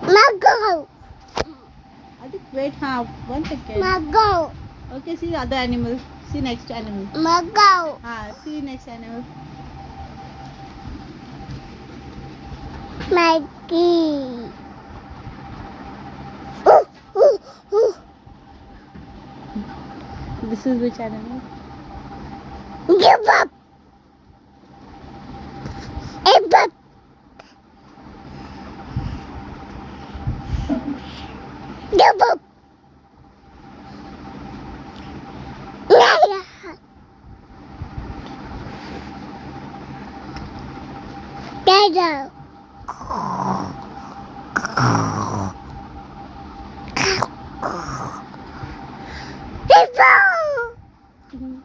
Mango. Wait, one second. Mango. Okay, see the other animal. See next animal. Mango. See next animal. Maggie. This is which animal? Give up. Give up. Give up. Dada. People.